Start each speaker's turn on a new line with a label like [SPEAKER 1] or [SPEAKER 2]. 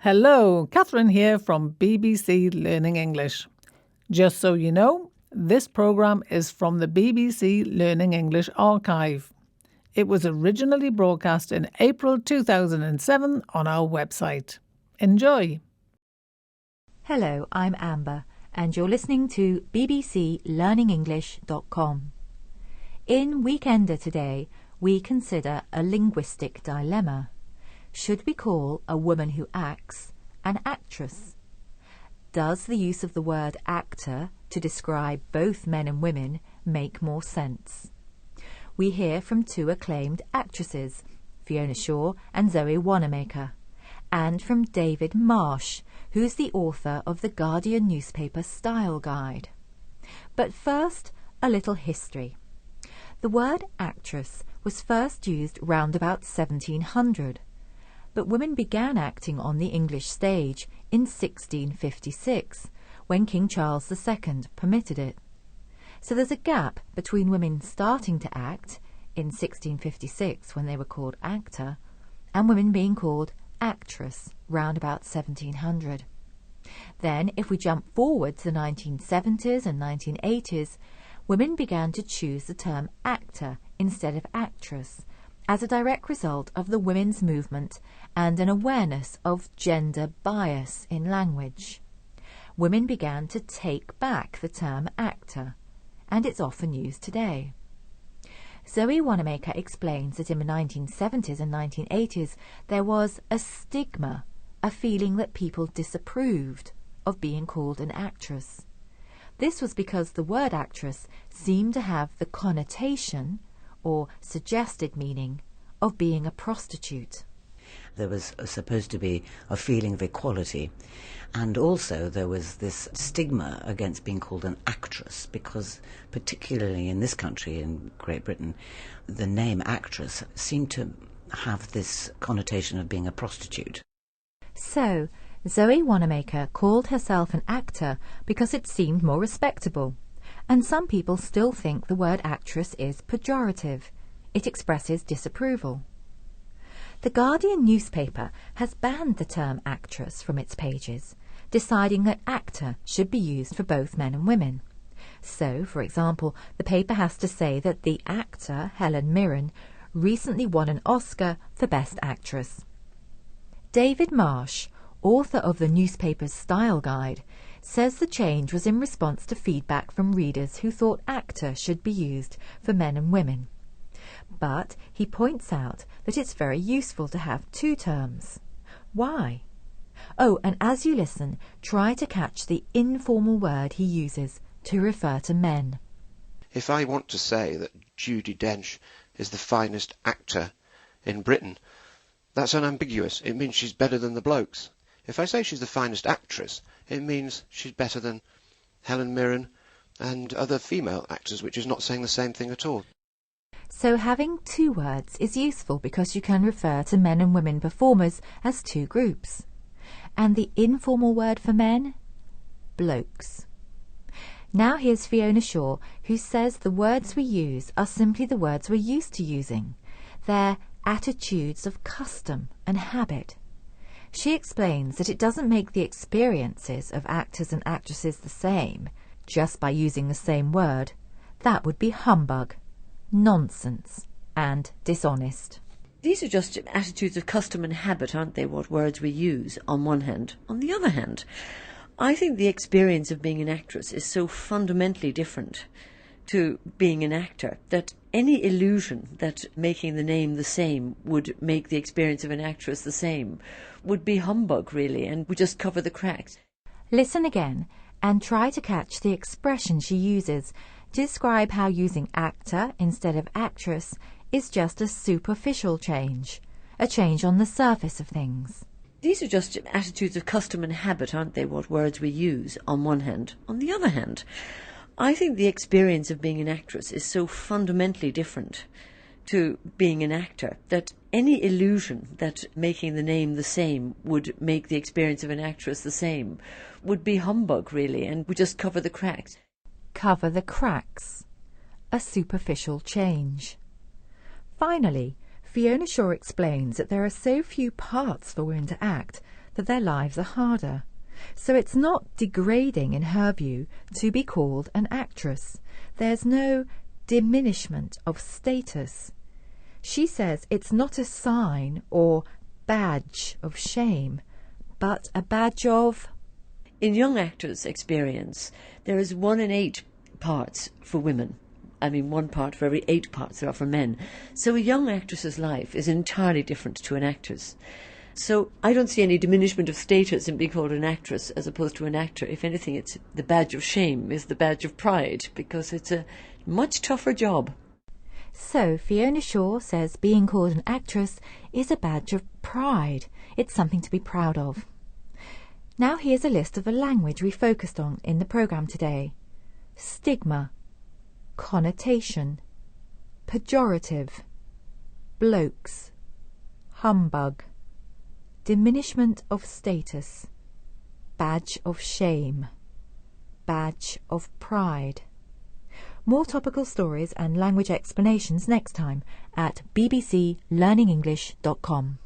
[SPEAKER 1] Hello, Catherine here from BBC Learning English. Just so you know, this programme is from the BBC Learning English archive. It was originally broadcast in April 2007 on our website. Enjoy!
[SPEAKER 2] Hello, I'm Amber, and you're listening to bbclearningenglish.com. In Weekender today, we consider a linguistic dilemma. Should we call a woman who acts an actress? Does the use of the word actor to describe both men and women make more sense? We hear from two acclaimed actresses, Fiona Shaw and Zoe Wanamaker, and from David Marsh, who's the author of the Guardian newspaper Style Guide. But first, a little history. The word actress was first used round about 1700, but women began acting on the English stage in 1656, when King Charles II permitted it. So there's a gap between women starting to act in 1656, when they were called actor, and women being called actress round about 1700. Then, if we jump forward to the 1970s and 1980s, women began to choose the term actor instead of actress, as a direct result of the women's movement and an awareness of gender bias in language. Women began to take back the term actor, and it's often used today. Zoe Wanamaker explains that in the 1970s and 1980s there was a stigma, a feeling that people disapproved of being called an actress. This was because the word actress seemed to have the connotation or suggested meaning of being a prostitute.
[SPEAKER 3] There was supposed to be a feeling of equality, and also there was this stigma against being called an actress, because particularly in this country, in Great Britain, the name actress seemed to have this connotation of being a prostitute.
[SPEAKER 2] So, Zoe Wanamaker called herself an actor because it seemed more respectable, and some people still think the word actress is pejorative. It expresses disapproval. The Guardian newspaper has banned the term actress from its pages, deciding that actor should be used for both men and women. So, for example, the paper has to say that the actor, Helen Mirren, recently won an Oscar for Best Actress. David Marsh, author of the newspaper's Style Guide, says the change was in response to feedback from readers who thought actor should be used for men and women. But he points out that it's very useful to have two terms. Why? Oh, and as you listen, try to catch the informal word he uses to refer to men.
[SPEAKER 4] If I want to say that Judi Dench is the finest actor in Britain, that's unambiguous. It means she's better than the blokes. If I say she's the finest actress, it means she's better than Helen Mirren and other female actors, which is not saying the same thing at all.
[SPEAKER 2] So having two words is useful because you can refer to men and women performers as two groups. And the informal word for men? Blokes. Now here's Fiona Shaw, who says the words we use are simply the words we're used to using. They're attitudes of custom and habit. She explains that it doesn't make the experiences of actors and actresses the same just by using the same word. That would be humbug, nonsense, and dishonest.
[SPEAKER 5] These are just attitudes of custom and habit, aren't they, what words we use on one hand. On the other hand, I think the experience of being an actress is so fundamentally different to being an actor that any illusion that making the name the same would make the experience of an actress the same would be humbug, really, and would just cover the cracks.
[SPEAKER 2] Listen again and try to catch the expression she uses to describe how using actor instead of actress is just a superficial change, a change on the surface of things.
[SPEAKER 5] These are just attitudes of custom and habit, aren't they, what words we use on one hand. On the other hand, I think the experience of being an actress is so fundamentally different to being an actor that any illusion that making the name the same would make the experience of an actress the same would be humbug, really, and would just cover the cracks.
[SPEAKER 2] Cover the cracks. A superficial change. Finally, Fiona Shaw explains that there are so few parts for women to act that their lives are harder. So it's not degrading in her view to be called an actress. There's no diminishment of status. She says it's not a sign or badge of shame, but a badge of...
[SPEAKER 5] In young actors' experience, there is 1 in 8 parts for women. I mean, 1 part for every 8 parts there are for men. So a young actress's life is entirely different to an actor's. So I don't see any diminishment of status in being called an actress as opposed to an actor. If anything, it's the badge of shame is the badge of pride, because it's a much tougher job.
[SPEAKER 2] So Fiona Shaw says being called an actress is a badge of pride. It's something to be proud of. Now here's a list of a language we focused on in the programme today. Stigma, connotation, pejorative, blokes, humbug, diminishment of status, badge of shame, badge of pride. More topical stories and language explanations next time at bbclearningenglish.com.